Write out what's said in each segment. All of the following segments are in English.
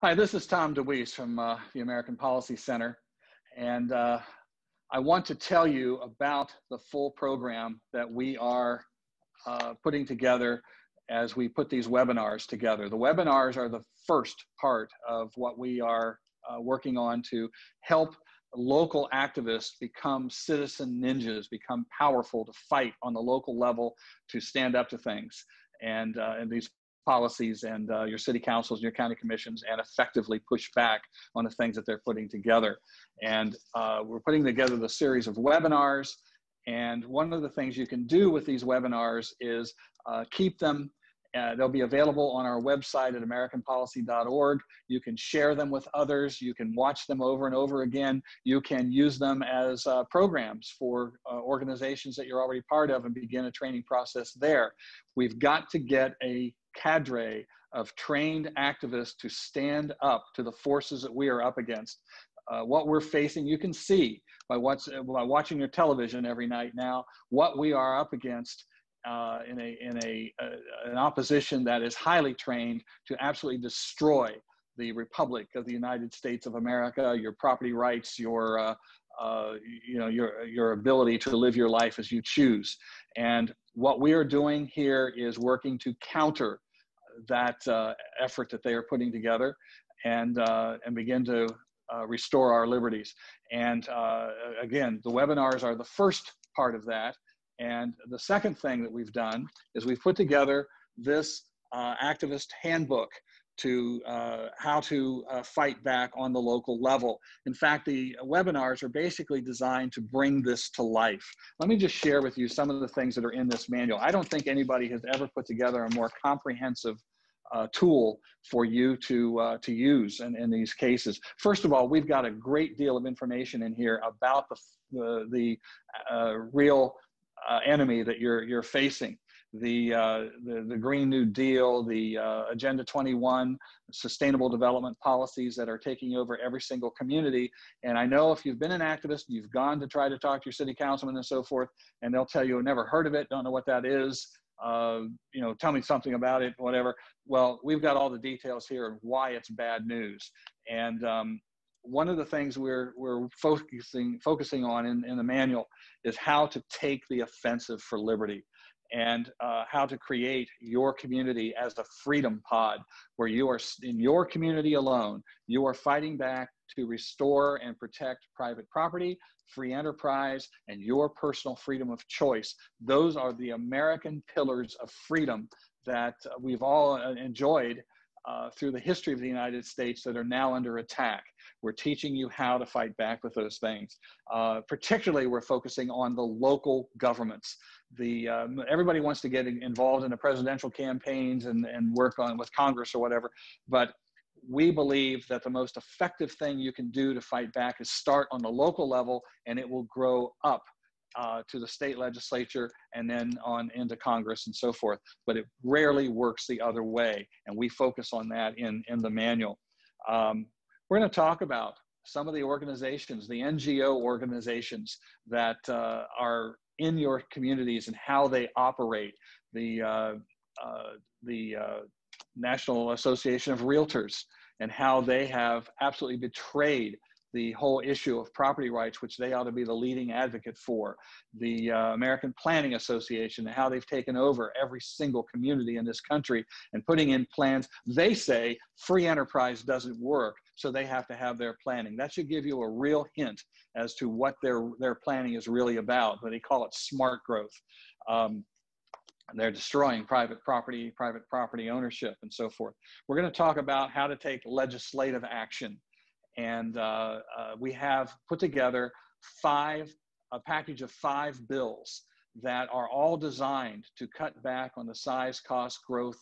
Hi, this is Tom DeWeese from the American Policy Center, and I want to tell you about the full program that we are putting together as we put these webinars together. The webinars are the first part of what we are working on to help local activists become citizen ninjas, become powerful to fight on the local level, to stand up to things. And these policies and your city councils and your county commissions, and effectively push back on the things that they're putting together. And we're putting together the series of webinars. And one of the things you can do with these webinars is keep them. They'll be available on our website at americanpolicy.org. You can share them with others. You can watch them over and over again. You can use them as programs for organizations that you're already part of and begin a training process there. We've got to get a cadre of trained activists to stand up to the forces that we are up against. What we're facing, you can see by watching your television every night now, what we are up against an opposition that is highly trained to absolutely destroy the Republic of the United States of America, your property rights, your ability to live your life as you choose. And what we are doing here is working to counter that effort that they are putting together, and begin to restore our liberties. And again, the webinars are the first part of that. And the second thing that we've done is we've put together this activist handbook to how to fight back on the local level. In fact, the webinars are basically designed to bring this to life. Let me just share with you some of the things that are in this manual. I don't think anybody has ever put together a more comprehensive tool for you to use in these cases. First of all, we've got a great deal of information in here about the real enemy that you're facing. The Green New Deal, the Agenda 21, sustainable development policies that are taking over every single community. And I know if you've been an activist, you've gone to try to talk to your city councilman and so forth, and they'll tell you, never heard of it, don't know what that is, tell me something about it, whatever. Well, we've got all the details here of why it's bad news. And one of the things we're focusing on in the manual is how to take the offensive for liberty, and how to create your community as a freedom pod, where you are in your community alone. You are fighting back to restore and protect private property, free enterprise, and your personal freedom of choice. Those are the American pillars of freedom that we've all enjoyed through the history of the United States that are now under attack. We're teaching you how to fight back with those things. Particularly, we're focusing on the local governments. Everybody wants to get involved in the presidential campaigns and work on with Congress or whatever, but we believe that the most effective thing you can do to fight back is start on the local level, and it will grow up to the state legislature and then on into Congress and so forth. But it rarely works the other way, and we focus on that in the manual. We're going to talk about some of the organizations, the NGO organizations that are in your communities and how they operate. The National Association of Realtors, and how they have absolutely betrayed the whole issue of property rights, which they ought to be the leading advocate for. The American Planning Association, and how they've taken over every single community in this country and putting in plans. They say free enterprise doesn't work, so they have to have their planning. That should give you a real hint as to what their planning is really about. But they call it smart growth. They're destroying private property ownership, and so forth. We're going to talk about how to take legislative action. And we have put together a package of 5 bills that are all designed to cut back on the size, cost, growth,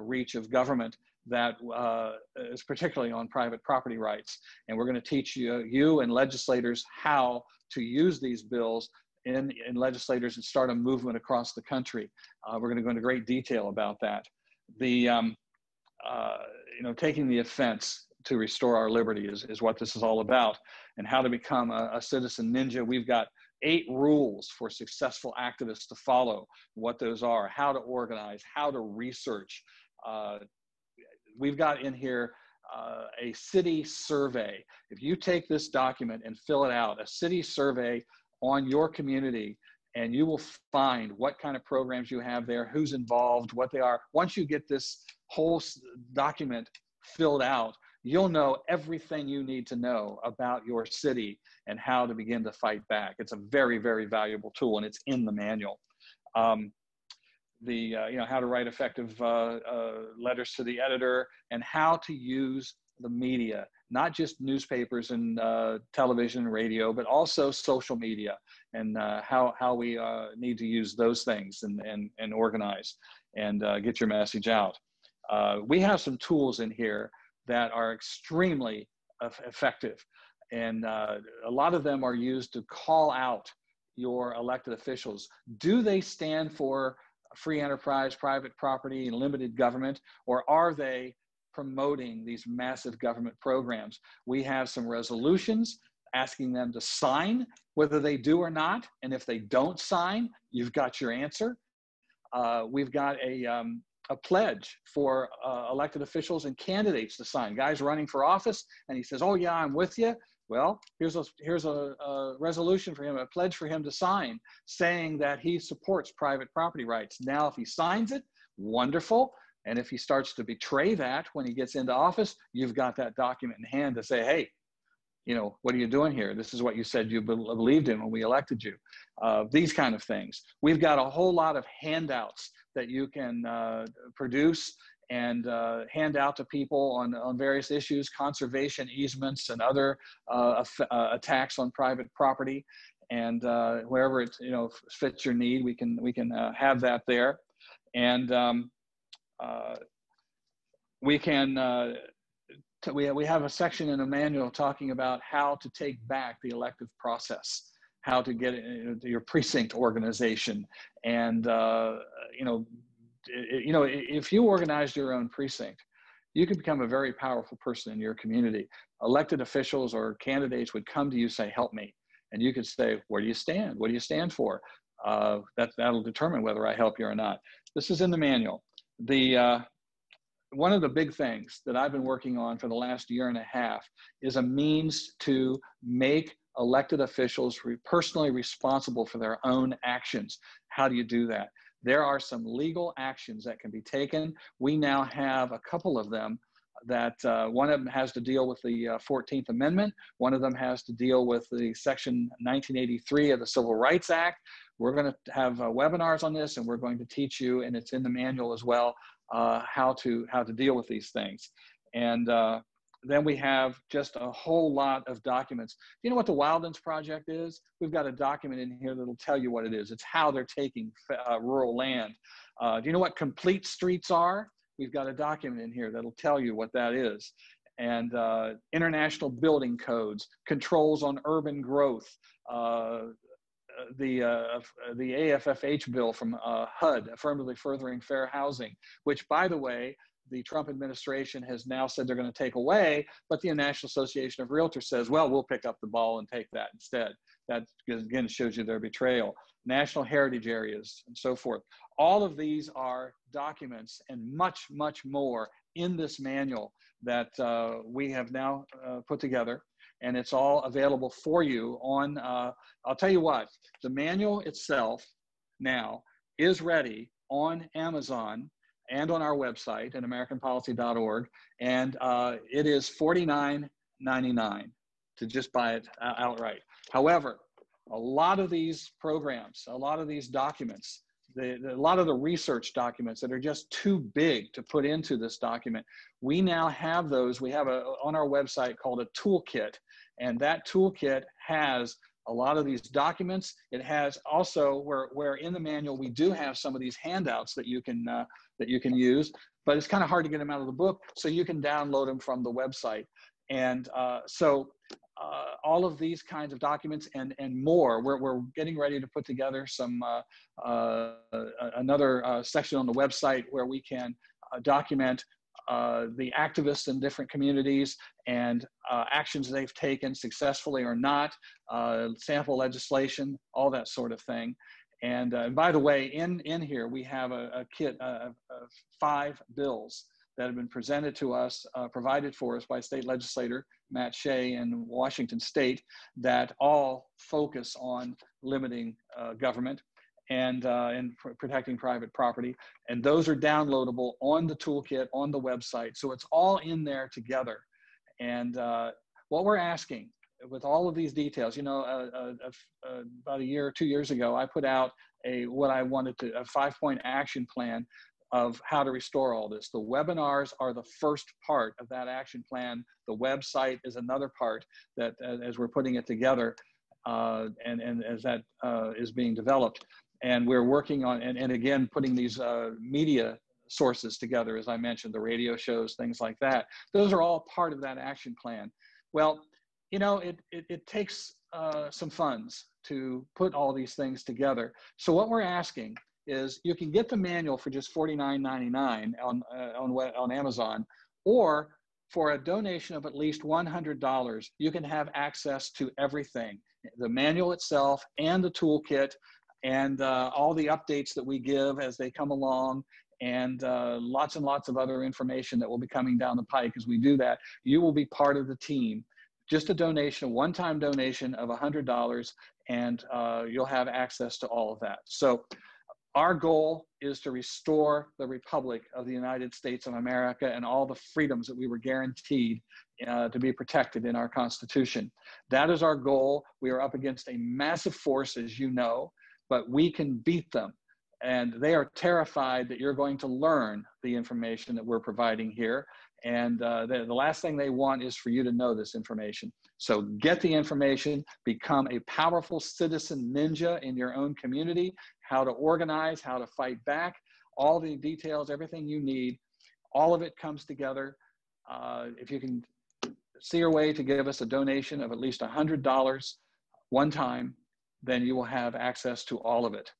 reach of government that is particularly on private property rights. And we're going to teach you and legislators how to use these bills in legislators and start a movement across the country. We're going to go into great detail about that. Taking the offense to restore our liberty is what this is all about, and how to become a citizen ninja. We've got 8 rules for successful activists to follow. What those are: how to organize, how to research. We've got in here a city survey. If you take this document and fill it out, a city survey on your community, and you will find what kind of programs you have there, who's involved, what they are. Once you get this whole document filled out, you'll know everything you need to know about your city and how to begin to fight back. It's a very, very valuable tool, and it's in the manual. How to write effective letters to the editor, and how to use the media, not just newspapers and television and radio, but also social media, and how we need to use those things and organize and get your message out. We have some tools in here that are extremely effective, and a lot of them are used to call out your elected officials. Do they stand for free enterprise, private property, and limited government, or are they promoting these massive government programs? We have some resolutions asking them to sign whether they do or not, and if they don't sign, you've got your answer. We've got a pledge for elected officials and candidates to sign. Guys running for office, and he says, "Oh yeah, I'm with you." Well, here's a resolution for him, a pledge for him to sign, saying that he supports private property rights. Now, if he signs it, wonderful. And if he starts to betray that when he gets into office, you've got that document in hand to say, "Hey, what are you doing here? This is what you said you believed in when we elected you." These kind of things. We've got a whole lot of handouts that you can produce and hand out to people on various issues, conservation easements and other attacks on private property. And wherever it fits your need, we can have that there. And we have a section in the manual talking about how to take back the elective process, how to get it into your precinct organization. And if you organized your own precinct, you could become a very powerful person in your community. Elected officials or candidates would come to you, say, "Help me." And you could say, "Where do you stand? What do you stand for?" That'll determine whether I help you or not. This is in the manual. One of the big things that I've been working on for the last year and a half is a means to make elected officials personally responsible for their own actions. How do you do that? There are some legal actions that can be taken. We now have a couple of them that one of them has to deal with the 14th Amendment. One of them has to deal with the Section 1983 of the Civil Rights Act. We're going to have webinars on this, and we're going to teach you, and it's in the manual as well, how to deal with these things. And then we have just a whole lot of documents. Do you know what the Wildlands Project is? We've got a document in here that'll tell you what it is. It's how they're taking rural land. Do you know what complete streets are? We've got a document in here that'll tell you what that is. And international building codes, controls on urban growth, the AFFH bill from HUD, Affirmatively Furthering Fair Housing, which, by the way, the Trump administration has now said they're going to take away, but the National Association of Realtors says, well, we'll pick up the ball and take that instead. That, again, shows you their betrayal. National heritage areas and so forth. All of these are documents and much, much more in this manual that we have now put together. And it's all available for you on, I'll tell you what, the manual itself now is ready on Amazon and on our website at americanpolicy.org. And it is $49.99 to just buy it outright. However, a lot of these programs, a lot of these documents, a lot of the research documents that are just too big to put into this document, we now have those. We have on our website called a toolkit, and that toolkit has a lot of these documents. It has also where in the manual we do have some of these handouts that you can use, but it's kind of hard to get them out of the book, so you can download them from the website. And all of these kinds of documents and more, we're getting ready to put together some another section on the website where we can document the activists in different communities and actions they've taken successfully or not, sample legislation, all that sort of thing. And by the way, in here we have a kit of 5 bills that have been presented to us, provided for us by state legislator Matt Shea in Washington State, that all focus on limiting government and protecting private property. And those are downloadable on the toolkit, on the website. So it's all in there together. And what we're asking with all of these details, you know, about a year or 2 years ago, I put out a 5-point action plan of how to restore all this. The webinars are the first part of that action plan. The website is another part that, as we're putting it together, and as that is being developed. And we're working on, and again, putting these media sources together, as I mentioned, the radio shows, things like that. Those are all part of that action plan. Well, you know, it takes some funds to put all these things together. So what we're asking is, you can get the manual for just $49.99 on Amazon, or for a donation of at least $100, you can have access to everything, the manual itself and the toolkit, and all the updates that we give as they come along, and lots and lots of other information that will be coming down the pike as we do that. You will be part of the team. Just a donation, a one-time donation of $100, and you'll have access to all of that. So our goal is to restore the Republic of the United States of America and all the freedoms that we were guaranteed to be protected in our Constitution. That is our goal. We are up against a massive force, as you know, but we can beat them. And they are terrified that you're going to learn the information that we're providing here. And the last thing they want is for you to know this information. So get the information, become a powerful citizen ninja in your own community, how to organize, how to fight back, all the details, everything you need, all of it comes together. If you can see your way to give us a donation of at least $100 one time, then you will have access to all of it.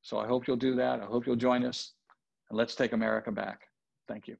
So I hope you'll do that. I hope you'll join us, and let's take America back. Thank you.